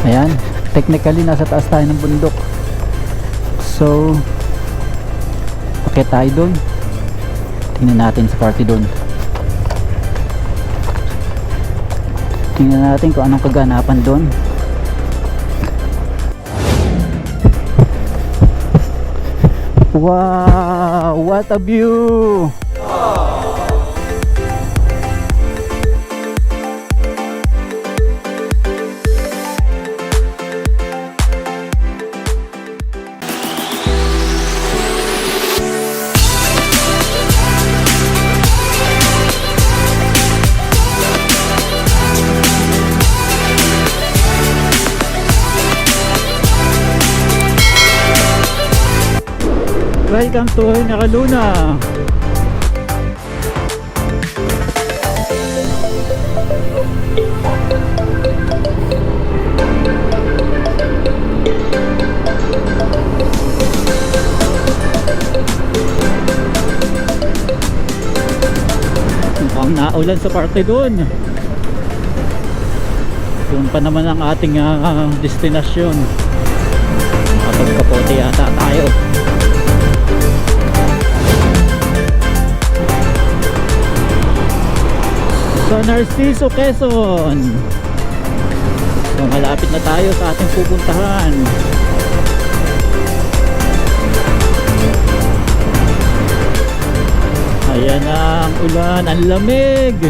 Ayan, technically nasa taas tayo ng bundok. So okay tayo dun. Tingnan natin sa party dun. Tingnan natin kung anong kaganapan dun. Wow, what a view! Welcome to Nakaluna. Mukhang naulan sa parte doon. Doon pa naman ang ating destinasyon. Kapag-kapote yata tayo. Sa Narciso, Quezon. So malapit na tayo sa ating pupuntahan. Ayan ang ulan, ang lamig.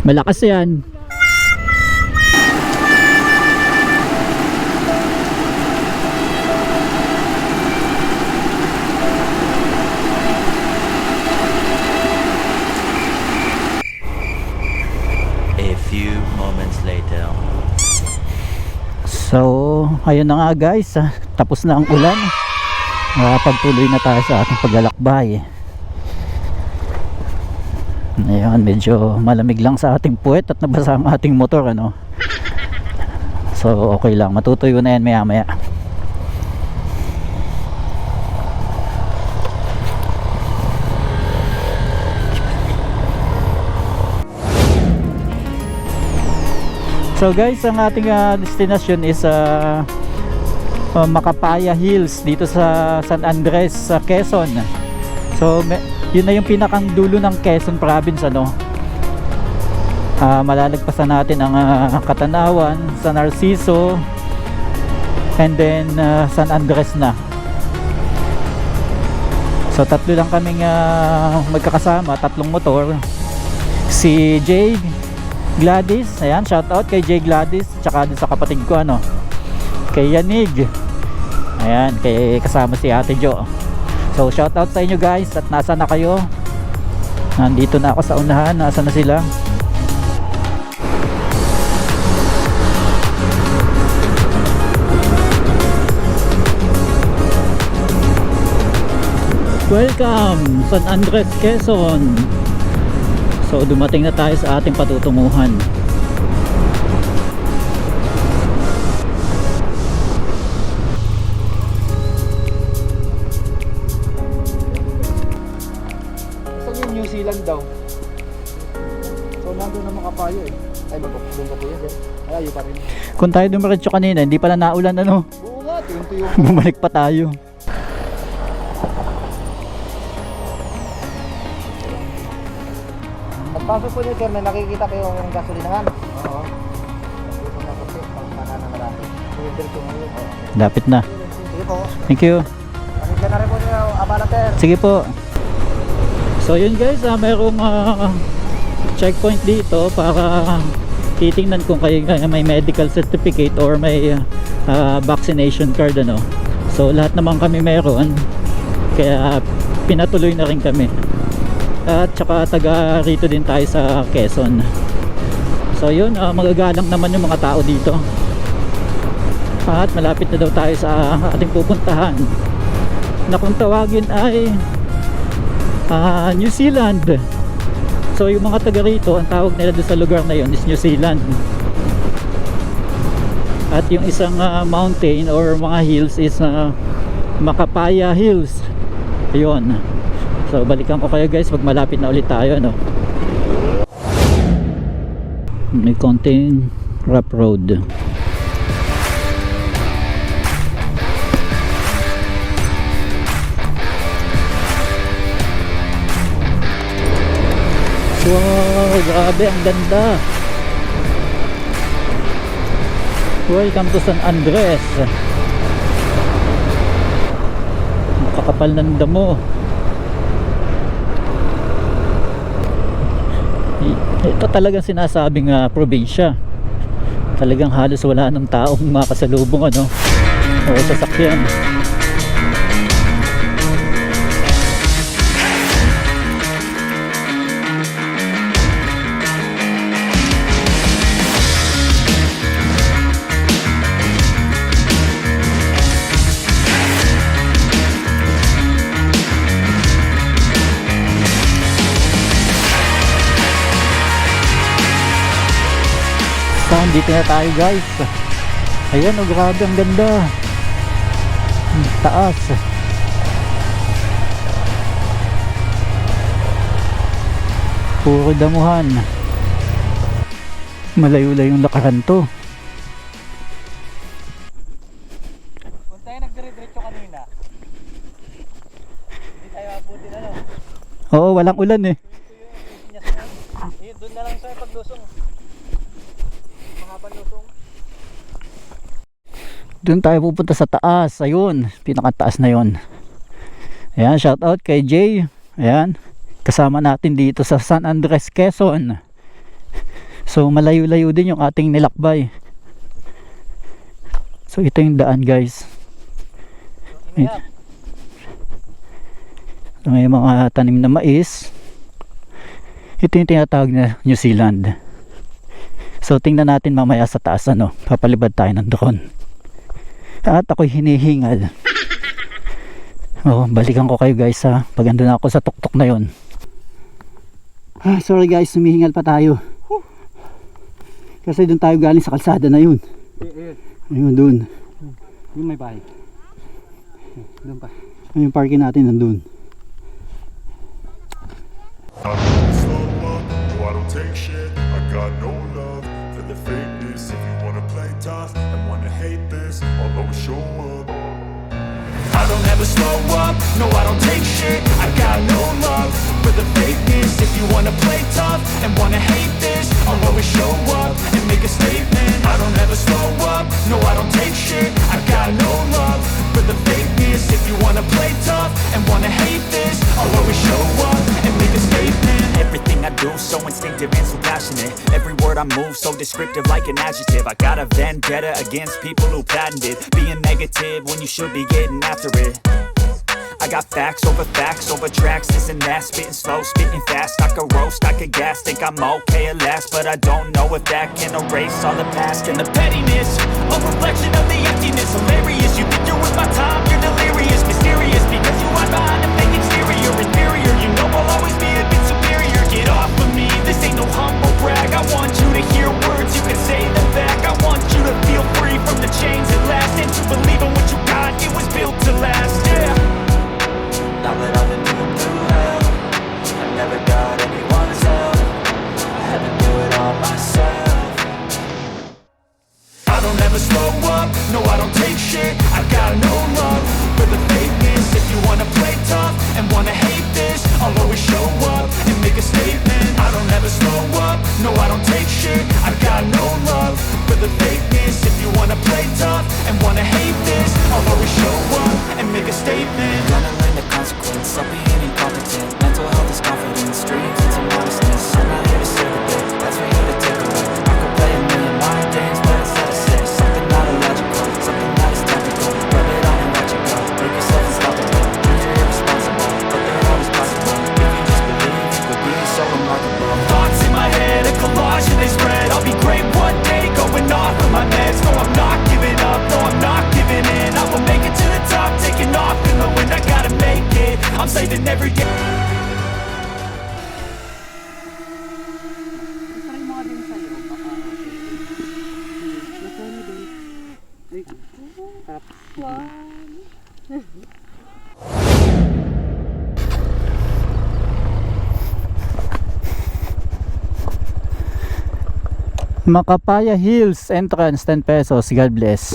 Malakas yan. A few moments later. So, ayun na nga guys, tapos na ang ulan. Pagtuloy na tayo sa ating paglalakbay. Ayan, medyo malamig lang sa ating puwet at nabasa ang ating motor, ano. So okay lang, matutuyo na yan maya maya. So guys, ang ating destination is Macapaya Hills dito sa San Andres, sa Quezon. So yun na yung pinakang dulo ng Quezon Province, ano. Malalagpasan natin ang Katanawan, San Narciso, and then San Andres na. So tatlo lang kaming magkakasama, tatlong motor. Si Jay Gladys, ayan, shout out kay Jay Gladys, tsaka dun sa kapatid ko, ano, kay Yanig, ayan, kay kasama si Ate Jo. So shout out sa inyo guys, at nasa na kayo? Nandito na ako sa unahan, nasa na sila? Welcome San Andres, Quezon. So dumating na tayo sa ating patutunguhan. New Zealand daw. So nandun na Macapaya eh. Ay, doon pa po yan. Ay, ayaw pa rin. Kung tayo dumiretso kanina, hindi pala naulan, ano. Oo nga, tuyong-tuyo. Bumalik pa tayo. Pagpasok po niyo sir, may nakikita kayo yung gasolinahan. Oo. Dito na po sir, pagpana na marami. Lapit na. Sige po. Thank you. Pakinggan na rin po niyo, abala sir. Sige po. So yun guys, mayroong checkpoint dito para titingnan kung kayo may medical certificate or may vaccination card, ano. So lahat naman kami meron, kaya pinatuloy na rin kami. At saka taga rito din tayo sa Quezon. So yun, magagalang naman yung mga tao dito. At malapit na daw tayo sa ating pupuntahan, na kung tawagin ay New Zealand. So yung mga taga rito, ang tawag nila doon sa lugar na yun is New Zealand. At yung isang mountain or mga hills is Makapaya Hills. Ayun. So balikan ko kayo guys pag malapit na ulit tayo, ano. May konting rough road. Wow, grabe, ang ganda. Welcome to San Andres. Kakapal ng damo. Ito talagang sinasabing probinsya. Talagang halos wala ng taong makasalubong, ano, o sasakyan. Dito na tayo guys. Ayan, oh, grabe, ang ganda. Taas. Puro damuhan. Malayo-layo yung lakaran to. Kung tayo nagdire-diretso kanina, hindi tayo abutin, ano? Oo, walang ulan eh. Doon na lang tayo paglusong. Mahabang lusong. Doon tayo pupunta sa taas. Ayun, pinakataas na yon. Ayan, shout out kay Jay. Ayan, kasama natin dito sa San Andres, Quezon. So malayo-layo din yung ating nilakbay. So ito yung daan guys. May mga tanim na mais. Ito yung tinatawag na New Zealand. So tingnan natin mamaya sa taas, ano, papalibad tayo ng drone. At ako'y hinihingal. Balikan ko kayo guys ha, pag andun ako sa tuktok na yon. Sorry guys, humihingal pa tayo. Kasi doon tayo galing sa kalsada na yun. Ayun, doon. Yung may bahay. Doon pa. Yung parking natin nandun. I don't slow up, no I don't take shit. I got no love for the fakeness. If you wanna play tough and wanna hate this, I'll always show up. I don't ever slow up, no I don't take shit. I got no love for the fakeness. If you wanna play tough and wanna hate this, I'll always show up and make a statement. I don't ever slow up, no I don't take shit. I got no love for the fakeness. If you wanna play tough and wanna hate this, I'll always show up and make a statement. Everything I do so instinctive and so passionate. Every word I move so descriptive like an adjective. I got a vendetta against people who patented being negative when you should be getting after it. I got facts over tracks, this and that. Spitting slow, spitting fast. I could roast, I could gas. Think I'm okay at last, but I don't know if that can erase all the past. And the pettiness, a reflection of the emptiness. Hilarious, you think you're with my time, you're delirious. Mysterious, because you hide behind a fake exterior. Inferior, you know I'll always be a bit superior. Get off of me, this ain't no humble brag. I want you to hear words, you can say them back. I want you to feel free from the chains at last, and to believe in what you got, it was built to last, yeah. Now that I've been through hell, I never got anyone's help. I had to do it all myself. I don't ever slow up, no I don't take shit. I got no love for the fakeness. If you wanna play tough and wanna hate this, I'll always show up and make a statement. I don't ever slow up, no I don't take shit. I got no love for the fakeness. If you wanna play tough and wanna hate this, I'll always show up and make a statement. Gonna learn the consequence of being incompetent. Mental health is confidence, dreams into modestness. I'm not here to save the day, that's for you to take away. I could play a million mind games, but instead I say something not illogical, something that is tactical. Rub it on and watch it go, make yourself unstoppable. Dreams are irresponsible, but they're always possible. If you just believe, you could be so remarkable. Thoughts in my head, a collage and they spread. I'll be great one day, going off of my meds. No, I'm not giving up, no, I'm not giving in. I will make it to the top, taking off in the wind. I gotta make it, I'm saving Macapaya Hills entrance 10 pesos. God bless.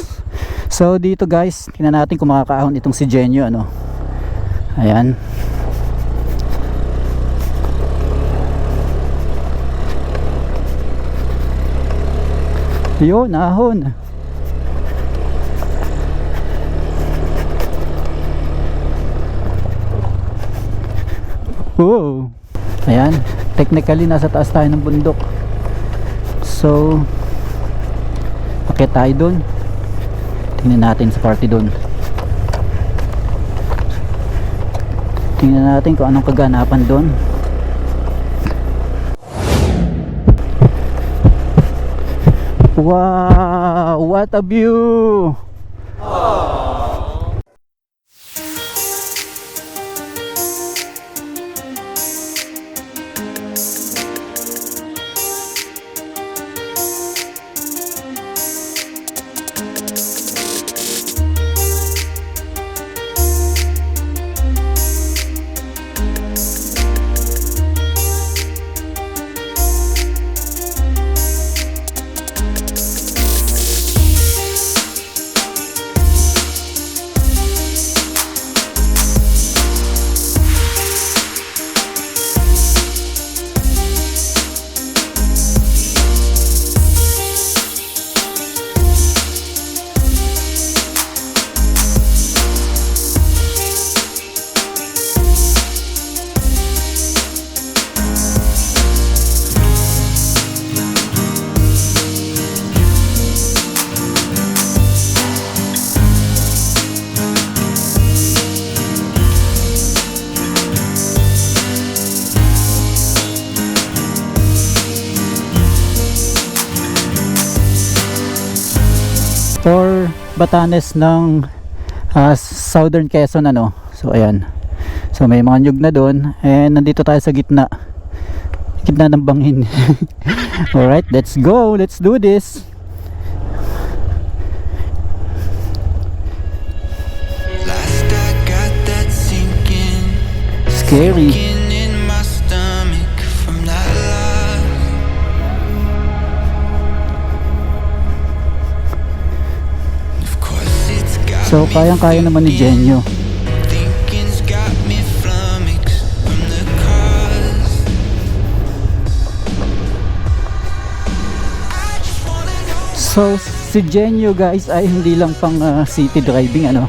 So dito guys, tingnan natin kung makakaahon itong si Genyo ano. Ayan. Yun, ahon. Wow. Ayan, technically nasa taas tayo ng bundok. So akit tayo dun. Tingnan natin sa party dun. Tingnan natin kung anong kaganapan dun. Wow, what a view. Or Batanes ng Southern Quezon ano. So ayan. So may mga nyug na doon and nandito tayo sa gitna ng bangin. Alright, let's go. Let's do this. Last I got that sinking, Scary. in my stomach from that love. Of course it's got So kayang-kaya naman ni Genyo. thinking's got me flummoxed from the cause. I just wanna know. So si Genyo guys ay hindi lang pang city driving ano.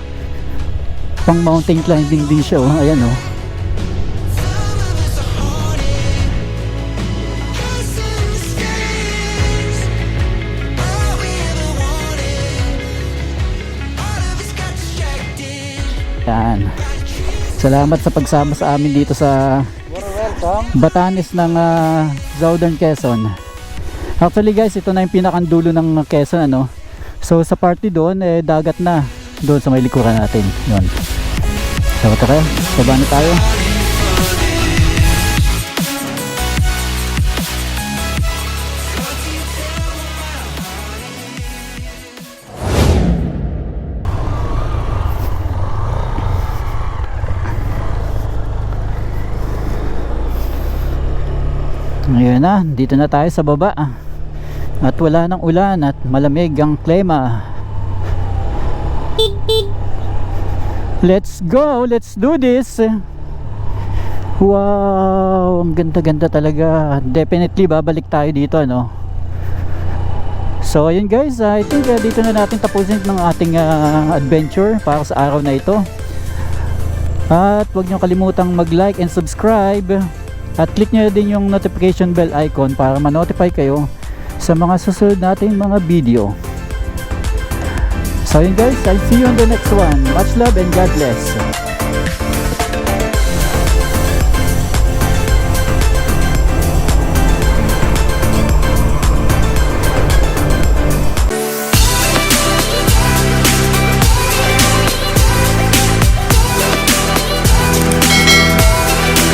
Pang mountain climbing din siya oh. Ayan oh. Yan. Salamat sa pagsama sa amin dito sa Batanes ng Southern Quezon. Actually guys, ito na yung pinakandulo ng Quezon ano. So sa party doon dagat na doon sa may likuran natin. Yun. So tara, baba na tayo. Ngayon na, dito na tayo sa baba at wala nang ulan at malamig ang klima. Let's go, let's do this. Wow, ang ganda-ganda talaga. Definitely babalik tayo dito ano. So ayun guys, I think dito na natin tapusin ng ating adventure para sa araw na ito. At huwag nyo kalimutang mag-like and subscribe. At click nyo din yung notification bell icon para ma-notify kayo sa mga susunod nating mga video. So yun guys, I'll see you on the next one. Much love and God bless.